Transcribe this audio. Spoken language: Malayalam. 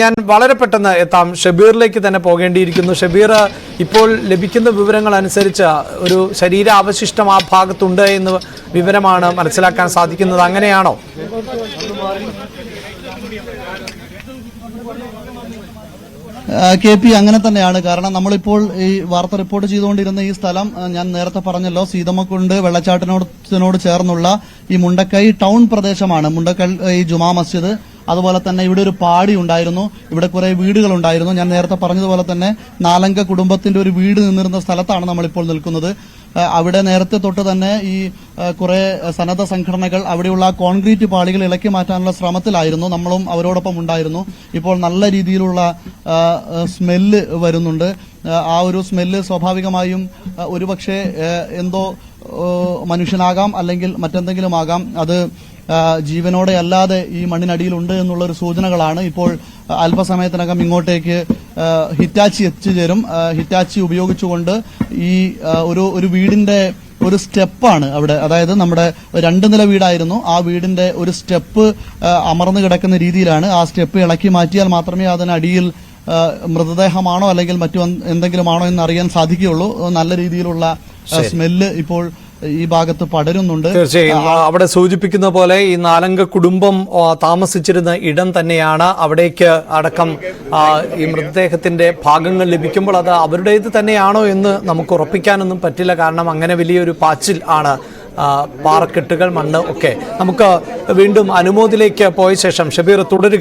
ഞാൻ വളരെ പെട്ടെന്ന് എത്താം. ഷബീറിലേക്ക് തന്നെ പോകേണ്ടിയിരിക്കുന്നു. ഷബീർ, ഇപ്പോൾ ലഭിക്കുന്ന വിവരങ്ങൾ അനുസരിച്ച് ഒരു ശരീരാവശിഷ്ടം ആ ഭാഗത്തുണ്ട് എന്ന് വിവരമാണ് മനസ്സിലാക്കാൻ സാധിക്കുന്നത്. അങ്ങനെയാണോ? കെ പി, അങ്ങനെ തന്നെയാണ്. കാരണം നമ്മളിപ്പോൾ ഈ വാർത്ത റിപ്പോർട്ട് ചെയ്തുകൊണ്ടിരുന്ന ഈ സ്ഥലം ഞാൻ നേരത്തെ പറഞ്ഞല്ലോ, സീതമ്മക്കുണ്ട് വെള്ളച്ചാട്ടിനോട് ചേർന്നുള്ള ഈ മുണ്ടക്കൈ ടൗൺ പ്രദേശമാണ്. മുണ്ടക്കൈ ഈ ജുമാ മസ്ജിദ്, അതുപോലെ തന്നെ ഇവിടെ ഒരു പാടി ഉണ്ടായിരുന്നു, ഇവിടെ കുറെ വീടുകൾ ഉണ്ടായിരുന്നു. ഞാൻ നേരത്തെ പറഞ്ഞതുപോലെ തന്നെ നാലംഗ കുടുംബത്തിന്റെ ഒരു വീട് നിന്നിരുന്ന സ്ഥലത്താണ് നമ്മളിപ്പോൾ നിൽക്കുന്നത്. അവിടെ നേരത്തെ തൊട്ട് തന്നെ ഈ കുറെ സന്നദ്ധ സംഘടനകൾ അവിടെയുള്ള കോൺക്രീറ്റ് പാളികൾ ഇളക്കി മാറ്റാനുള്ള ശ്രമത്തിലായിരുന്നു. നമ്മളും അവരോടൊപ്പം ഉണ്ടായിരുന്നു. ഇപ്പോൾ നല്ല രീതിയിലുള്ള സ്മെല്ല് വരുന്നുണ്ട്. ആ ഒരു സ്മെല്ല് സ്വാഭാവികമായും ഒരുപക്ഷെ എന്തോ മനുഷ്യനാകാം, അല്ലെങ്കിൽ മറ്റെന്തെങ്കിലും ആകാം. അത് ജീവനോടെ അല്ലാതെ ഈ മണ്ണിനടിയിലുണ്ട് എന്നുള്ള ഒരു സൂചനകളാണ്. ഇപ്പോൾ അല്പസമയത്തിനകം ഇങ്ങോട്ടേക്ക് ഹിറ്റാച്ചി എത്തിച്ചേരും. ഹിറ്റാച്ചി ഉപയോഗിച്ചുകൊണ്ട് ഈ ഒരു വീടിന്റെ ഒരു സ്റ്റെപ്പാണ് അവിടെ, അതായത് നമ്മുടെ 2 നില വീടായിരുന്നു, ആ വീടിന്റെ ഒരു സ്റ്റെപ്പ് അമർന്നു കിടക്കുന്ന രീതിയിലാണ്. ആ സ്റ്റെപ്പ് ഇളക്കി മാറ്റിയാൽ മാത്രമേ അതിനടിയിൽ മൃതദേഹമാണോ അല്ലെങ്കിൽ മറ്റു എന്തെങ്കിലും ആണോ എന്ന് അറിയാൻ സാധിക്കുകയുള്ളൂ. നല്ല രീതിയിലുള്ള സ്മെല്ല് ഇപ്പോൾ ഈ ഭാഗത്ത് പടരുന്നുണ്ട്. തീർച്ചയായും അവിടെ സൂചിപ്പിക്കുന്ന പോലെ ഈ നാലംഗ കുടുംബം താമസിച്ചിരുന്ന ഇടം തന്നെയാണ്. അവിടേക്ക് അടക്കം ഈ മൃതദേഹത്തിന്റെ ഭാഗങ്ങൾ ലഭിക്കുമ്പോൾ അത് അവരുടേത് തന്നെയാണോ എന്ന് നമുക്ക് ഉറപ്പിക്കാനൊന്നും പറ്റില്ല. കാരണം അങ്ങനെ വലിയൊരു പാച്ചിൽ ആണ്, പാറക്കെട്ടുകൾ, മണ്ണ് ഒക്കെ. നമുക്ക് വീണ്ടും അനുമോദിലേക്ക് പോയ ശേഷം ഷബീർ തുടരുക.